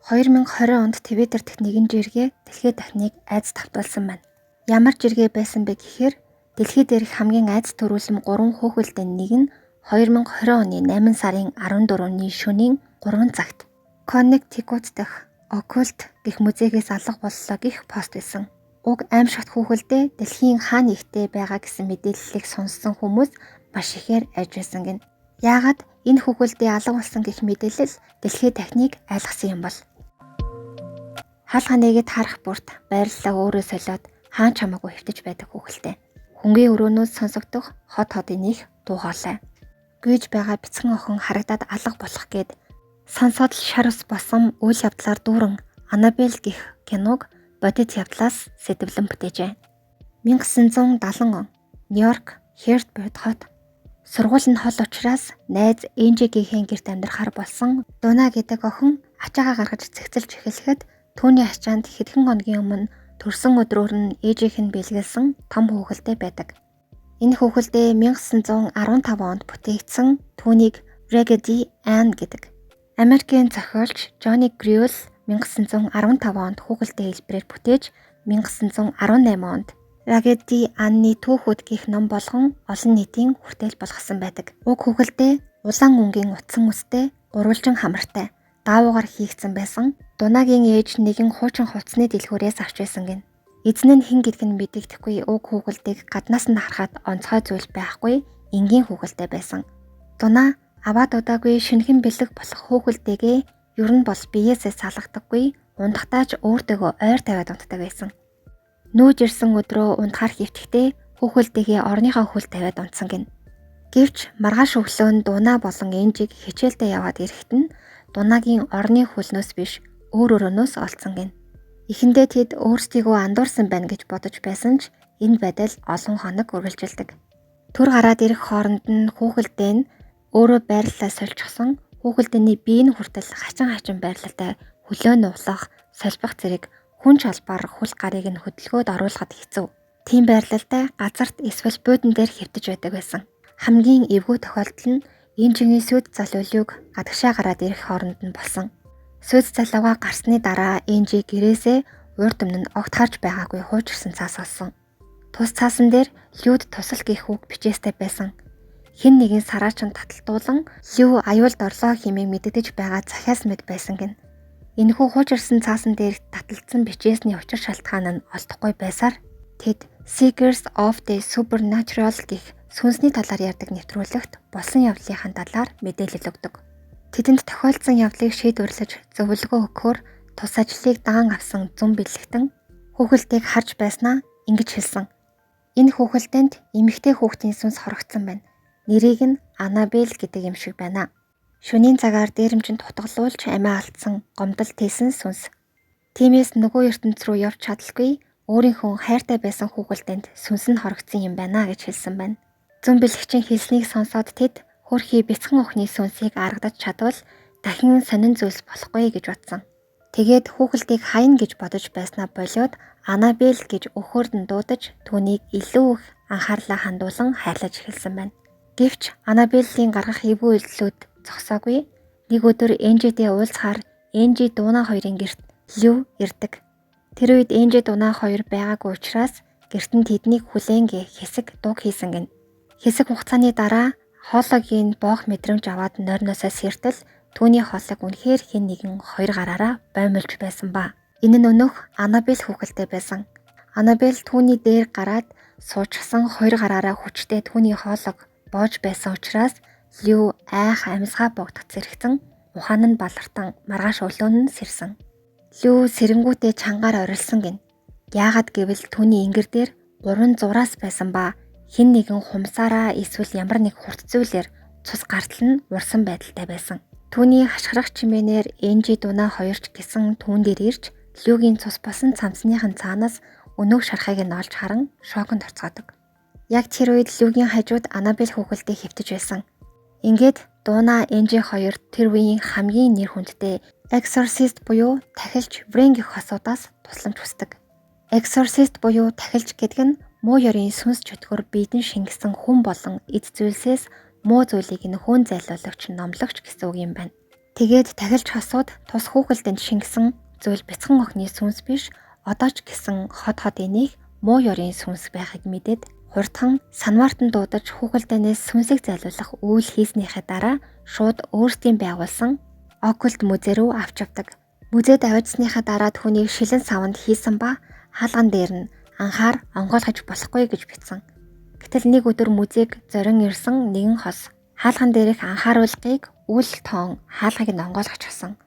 2020 онд Твиттер дэх нэгэн жиргээ дэлхий дахныг айдас давтуулсан байна. Ямар жиргээ байсан бэ гэхээр дэлхий дээрх хамгийн айдас төрүүлсэн 3 хөөхөлтийн нэг нь 2020 оны 8 сарын 14-ний шөнийн 3 цагт Коннектикут дэх Оккульт гэх музейгээс алга боллоо гэх пост байсан. Уг аимшигт хүүхэлдээ дэлхийн хаа нэгтээ байгаа гэсэн мэдээллийг сонссон хүмүүс маш ихээр айж байсан гин. Яагаад энэ хүүхэлдээ алга болсон гэх мэдээлэл дэлхий дахныг айлгсан юм бол? Хаалга нэгэд харах бүрт байрлалаа өөрөө солиод хаан чамаагүй хөвтөж байдаг хүүхэлдээ. Хөнгөн өрөөнөөс сонсогдох хот хотын их дуу хоолой. Гүйж байгаа бяцхан охин харагдаад алга болох гээд сонсоод л шар ус босон үйл явдлаар дүүрэн Аннабель гэх киног бодит явдлаас сэтгэлэн бүтээжээ. 1970 он Нью-Йорк Хертберт хот сургууль нь хол учраас найз Энжигийн гэрт амьдрахаар болсон Дуна гэдэг охин ачаагаа гаргаж цэгцэлж эхлэхэд түүний ачаанд хэдхэн хоногийн өмнө төрсөн өдрөөр нь ээжийнх нь бэлгэлсэн том хүүхэлдэй байдаг. Энэ хүүхэлдээ 1915 онд бүтээгдсэн түүнийг Raggedy Ann гэдэг. Америкийн зохиолч Johnny Greuel 1915 онд хүүхэлдэй хэлбэрээр бүтээж 1918 онд Raggedy Ann-ы түүхүүд гэх ном болгон олон нийтийн хүртээл болгосон байдаг. Уг хүүхэлдээ улаан өнгийн утсан үстэй, гурвалжин хамартай, даавуугаар хийгдсэн байсан. Дунагийн ээж нэгэн хуучин хувцсны дэлгүүрээс авч байсан гин. Эзэн нь хэн гэдг нь мэдэгдэхгүй уг хүүхэлдэйг гаднаас нь харахад онцгой зүйл байхгүй энгийн хүүхэлдэй байсан. Дуна аваад удаагүй шинхэн бэлэг болох хүүхэлдэйгээ ер нь бол биеэсээ салгадаггүй ундахтаач өөртөөгөө ойр тавиад унтдаг байсан. Нүүж ирсэн өдрөө ундахаар хөвтөхдөө хүүхэлдэйгээ орныхоо хөл тавиад унтсан гин. Гэвч маргааш өглөө Дуна болон Энжиг хичээлдээ яваад ирэхэд нь Дунагийн орны хөлнөөс биш өөр өрөөнөөс олцсон гин. Эхэндээ тэд өөрсдийгөө андуурсан байна гэж бодож байсан ч энэ байдал олон хоног үргэлжилдэг. Түр гараад ирэх хооронд нь хүүхэлдээ нь өөрөө байрлалаа сольчихсон хүүхэлдээний биеийн хүртэл хачин байрлалтай хөлөө нуулах, солбох зэрэг хүн чалбаар хөл гарыг нь хөдөлгөөд оруулахад хэцүү. Тийм байрлалтай газарт эсвэл буудан дээр хэвтэж байдаг байсан. Хамгийн эвгүй тохиолдол нь Энжигийн сүд залуулыг гадагшаа гараад ирэх хооронд нь болсон. Сүд залууга гарсны дараа Энжи гэрээсээ урд өмнө огт харж байгаагүй хуучирсан цаас олсон. Тус цаасан дээр Льюд тусал гэх үг бичээстэй байсан. Хэн нэгэн сараачин таталтуулан Лью аюулд орлоо хэмээн мэддэж байгаа захиас мэд байсан гин. Энэхүү хуучирсан цаасан дээр таталцсан бичээсний учир шалтгаан нь олдохгүй байсаар тэд Seekers of the Supernatural гэх сүнсний талаар ярьдаг нэвтрүүлэгт болсон явдлынхаа талаар мэдээлэл өгдөг. Тэдэнд тохиолдсон явдлыг шийдвэрлэж зөвлөгөө өгөхөөр тус ажлыг даан авсан зүн бэлэгтэн хүүхэлдэйг харж байснаа ингэж хэлсэн. Энэ хүүхэлдэнд эмэгтэй хүүхдийн сүнс хорогдсон байна. Нэрийг нь Аннабель гэдэг юм шиг байна. Шөнийн цагаар дээрэмчинд тутгалуулж амиа алдсан гомдол тээсэн сүнс. Тиймээс нөгөө ертөнц рүү явж чадалгүй өөрийнхөө хайртай байсан хүүхэлдэнд сүнс нь хорогдсон юм байна гэж хэлсэн байна. Зүн бэлэгчийн хэлснийг сонсоод тэд хөрхий бяцхан охины сүнсийг аргадаж чадвал дахин сонин зүйлс болохгүй гэж бодсон. Тэгээд хүүхэлдийг хаяна гэж бодож байснаа болоод Аннабель гэж өхөөрд нь дуудаж түүнийг илүү их анхаарлаа хандуулан хайрлаж эхэлсэн байна. Гэвч Аннабеллийн гаргах эвгүй үйлдэлүүд зогсоогүй. Нэг өдөр Энжитэй уулзахаар Энжи Дуна хоёрын гэрт Лью ирдэг. Тэр үед Энжи Дуна хоёр байгаагүй учраас гэрт нь тэднийг хүлээнгээ хэсэг дуг хийсэн гин. Хэсэг хугацааны дараа хоолойгийн боох мэдрэмж аваад нойрноосоо сэртэл түүний хоолойг үнэхээр хэн нэгэн хоёр гараараа боомлж байсан ба. Энэ нь өнөх Аннабель хүүхэлдэй байсан. Аннабель түүний дээр гараад суучихсан хоёр гараараа хүчтэй түүний хоолойг боож байсан учраас Лью айх амьсгаа богдох зэрэгцэн ухаан нь балартан маргааш өглөө нь сэрсэн. Лью сэрэнгүүтээ чангаар орилсон гин. Яагаад гэвэл түүний ингэр дээр 3 зураас байсан ба хэн нэгэн хумсаараа эсвэл ямар нэг хурц зүйлээр цус гартал нь урсан байдалтай байсан. Түүний хашгирах чимээнээр Энжи Дуна хоёрч гисэн түүн дээр ирж Льюгийн цус босон цамцныхын цаанаас өнөөх шархыг нь олж харан шоконд орцгоодог. Яг тэр үед Льюгийн хажууд Аннабель хүүхэлдэй хэвтэж байсан. Ингээд Дуна Энжи хоёр тэр үеийн хамгийн нэр хүндтэй Exorcist буюу тахилч Врен гэх асуудаас тусламж хүсдэг. Exorcist буюу тахилч гэдэг нь муу ёрийн сүнс чөтгөр биедэн шингэсэн хүн болон эд зүйлсээс муу зүйлийг нөхөн зайлуулагч номлогч гэсэн үг юм байна. Тэгээд дахилж хосууд тус хүүхэлдэнд шингэсэн зүйл бяцхан охины сүнс биш, одоо ч гэсэн хот энийг муу ёрийн сүнс байхыг мэдээд хурдхан санваартан дуудаж хүүхэлдээнээс сүнсийг зайлуулах үйл хийснийхээ дараа шууд өөрсдийн байгуулсан оккульт музей рүү авч явдаг. Музейд авчсныхаа дараа түүнийг шилэн савнд хийсэн ба хаалган дээр нь анхаар онгойлгож болохгүй гэж бичсэн. Гэтэл нэг өдөр музейг зорин ирсэн нэгэн хос хаалган дээрх анхааруулгыг үл тоон хаалгыг нь онгойлгочихсон.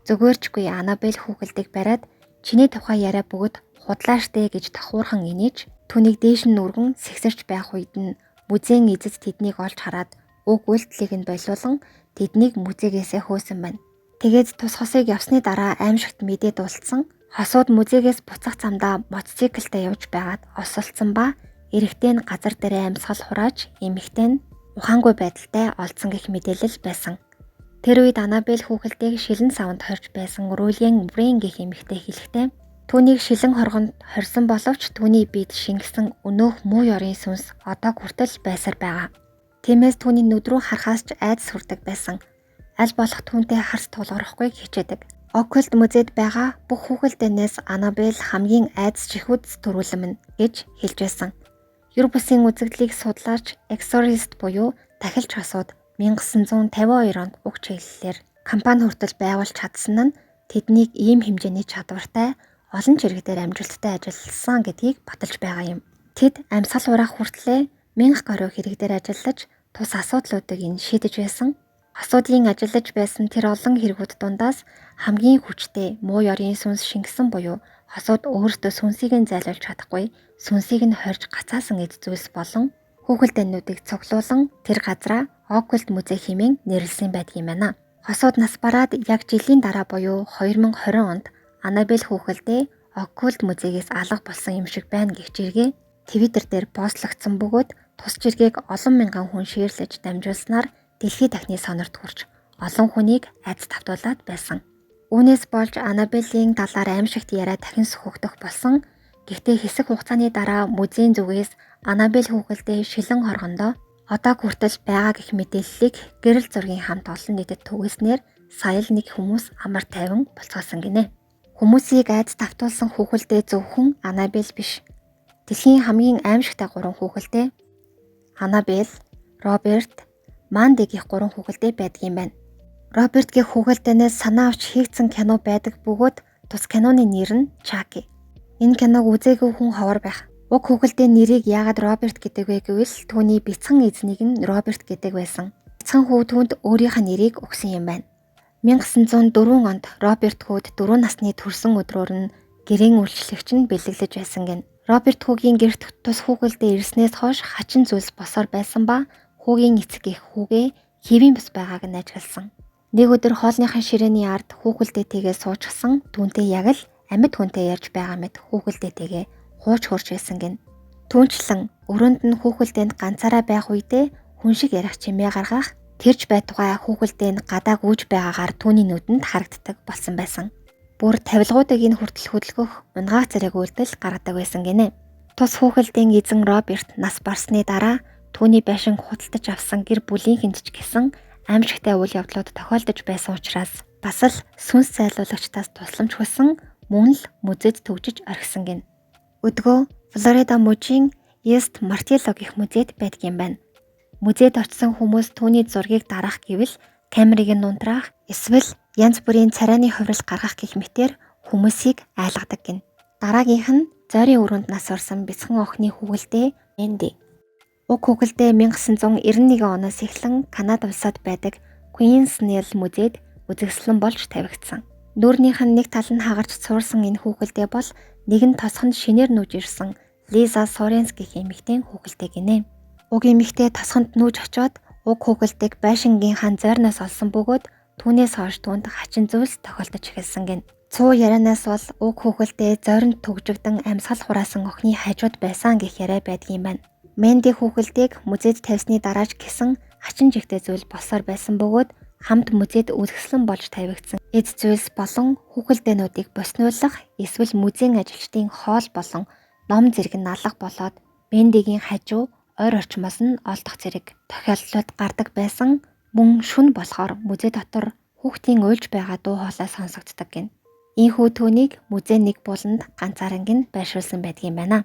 Зүгээрчгүй Анабель хүүхэлдийг бариад чиний тухай яриа бүгд худлаа штэ гэж тохуурхан инээж түүнийг дээш нь нүргэн сэгсэрч байх үед нь музейн эзэд тэднийг олж хараад уг үйлдэлийг нь болиулан тэднийг музейгээсээ хөөсөн байна. Тэгээд тус хосыг явсны дараа аимшигт мэдээд уулцсан. Хосууд музейгээс буцах замдаа мотоциклтай явж байгаад осолцсон ба эрэгтэй нь газар дээрээ амьсгал хурааж эмэгтэй нь ухаангүй байдалтай олдсон гэх мэдээлэл байсан. Тэр үед Анабель хүүхэлдэйг шилэн савнд хорж байсан Рулиен Брин гэх эмэгтэй хэлэхдээ түүнийг шилэн хоргонд хорьсон боловч түүний биед шингэсэн өнөөх муу ёрийн сүнс одоо хүртэл байсаар байгаа. Тиймээс түүний нүд рүү харахаас ч айдас хүрдэг байсан. Аль болох түүнтэй харц тулгарахгүй хичээдэг. Оккульт музейд байгаа бүх хүүхэлдээнээс Анабель хамгийн айдас чихүүдэс төрүүлэн мэн гэж хэлж байсан. Юр бусын үзэгдлийг судлаач Exorcist буюу дахилж хосууд 1952 онд уг чиглэлээр компани хүртэл байгуулж чадсан нь тэднийг ийм хэмжээний чадвартай олон чирэгдээр амжилттай ажилласан гэдгийг баталж байгаа юм. Тэд амьсгал хураах хүртлээр 1000 гаруй хэрэгдээр ажиллаж тус асуудлуудыг нь шийдэж байсан. Асуудлын ажиллаж байсан тэр олон хэрэгүүд дундаас хамгийн хүчтэй муу ёрийн сүнс шингэсэн буюу хосууд өөрсдөө сүнсийг нь зайлуулж чадахгүй, сүнсийг нь хорж гацаасан эд зүйлс болон хүүхэлдэйнүүдийг цуглуулan тэр газраа оккульт музей хэмээн нэрлсэн байдгийм байна. Хосууд нас бараад яг жилийн дараа буюу 2020 онд Анабель хүүхэлдээ оккульт музейгээс алга болсон юм шиг байна гэх жиргээ Твиттер дээр постлогдсон бөгөөд тус жиргээг олон мянган хүн шеэрлэж дамжуулснаар дэлхийд дахны сонорт хүрч олон хүнийг айц тавтуулаад байсан. Үүнээс болж Анабелийн талаар аимшигт яриа дахин сөхөгдөх болсон. Гэхдээ хэсэг хугацааны дараа музейн зүгээс Анабель хүүхэлдээ шилэн хоргондоо одоо хүртэл байгаа гэх мэдээллийг гэрэл зургийн хамт олон нийтэд түгээснээр сая л нэг хүмүүс амар тайван болцоосон гинэ. Хүмүүсийг айц тавтуулсан хүүхэлдээ зөвхөн Анабель биш. Дэлхийн хамгийн аимшигтай 3 хүүхэлдээ Анабель, Роберт, Манди гэх 3 хүүхэлдээ байдгийм байна. Роберт гэх хүүхэлдээнээс санаа авч хийгдсэн кино байдаг бөгөөд тус киноны нэр нь Чаки. Энэ киног үзээгүй хүн ховор байх. Уг хүүхэлдээ нэрийг яагаад Роберт гэдэг вэ гэвэл түүний бяцхан эзнийг нь Роберт гэдэг байсан. Бяцхан хүү түүнд өөрийнх нь нэрийг өгсөн юм байна. 1904 онд Роберт хүүд 4 насны төрсөн өдрөөр нь гэрийн үйлчлэгч нь бэлэглэж байсан гэн. Роберт хүүгийн гэрт тус хүүхэлдээ ирснээс хойш хачин зүйлс босоор байсан ба хүүгийн эцэг их хүүгээ хэвийн бус байгааг нь ажигласан. Нэг өдөр хоолныхаа ширээний ард хүүхэлдээтэйгээ суучсан түүнтэй яг л амьд хүнтэй ярьж байгаа мэт хүүхэлдээтэйгээ хууч хурж байсан гин. Түүнчлэн өрөөнд нь хүүхэлдээнд ганцаараа байх үедээ хүн шиг ярих чимээ гаргах тэрч байтугай хүүхэлдээнд гадаа гүйж байгаагаар түүний нүдэнд харагддаг болсон байсан. Бүр тавилгуудыг нь хүртэл хөдөлгөх унгаах зэрэг үйлдэл гаргадаг байсан гинэ. Тус хүүхэлдэйн эзэн Роберт нас барсны дараа түүний байшин худалдаж авсан гэр бүлийнхэнд ч гэсэн аимшигтай үйл явдлууд тохиолдож байсан учраас бас л сүнс зайлуулагчдаас тусламж хүсэн мөн л музейд төвжиж орхисон гин. Өдгөө Флорида мужийн East Martello гэх музейд байдгийм байна. Музейд очисон хүмүүс түүний зургийг дараах гэвэл камерыг нь унтраах эсвэл янз бүрийн царайны хувирал гаргах гэх мэтээр хүмүүсийг айлгадаг гин. Дараагийнх нь зойрын өрөөнд нас барсан бяцхан охины хүүхэлдээ Энди. Уг хүүхэлдээ 1991 оноос эхлэн Канада улсад байдаг Queensnell музейд үзэгсэлэн болж тавигдсан. Нүүрнийх нь нэг тал нь хагарч суурсан энэ хүүхэлдээ бол нэгэн тосхонд шинээр нүүж ирсэн Лиза Соренс гэх эмэгтэй хүүхэлдээ гинэ. Уг эмэгтэй тосхонд нүүж очоод уг хүүхэлдэйг байшингийнхаа зойрноос олсон бөгөөд түүнээс хойш түүнд хачин зүйлс тохиолдож эхэлсэн гин. Цуу ярианаас бол уг хүүхэлдээ зойронд төгжигдэн амьсгал хураасан охины хажууд байсан гэх яриа байдгийм байна. Мэнди хүүхэлдэйг музейд тавьсны дараач гисэн хачин жигтэй зүйл болсоор байсан бөгөөд хамт музейд үзэсгэлэн болж тавигдсан эд зүйлс болон хүүхэлдээнүүдийг боснуулах эсвэл музейн ажилчдын хоол болон ном зэрэг нь алга болоод Мэндигийн хажуу ойр орчмоос нь олдох зэрэг тохиолдлууд гардаг байсан. Мөн шүн болохоор музей дотор хүүхдийн уйлж байгаа дуу хоолой сонсогддог гэнэ. Ийхүү түүнийг музей нэг буланд ганцааранг нь байршуулсан байдгийн байна.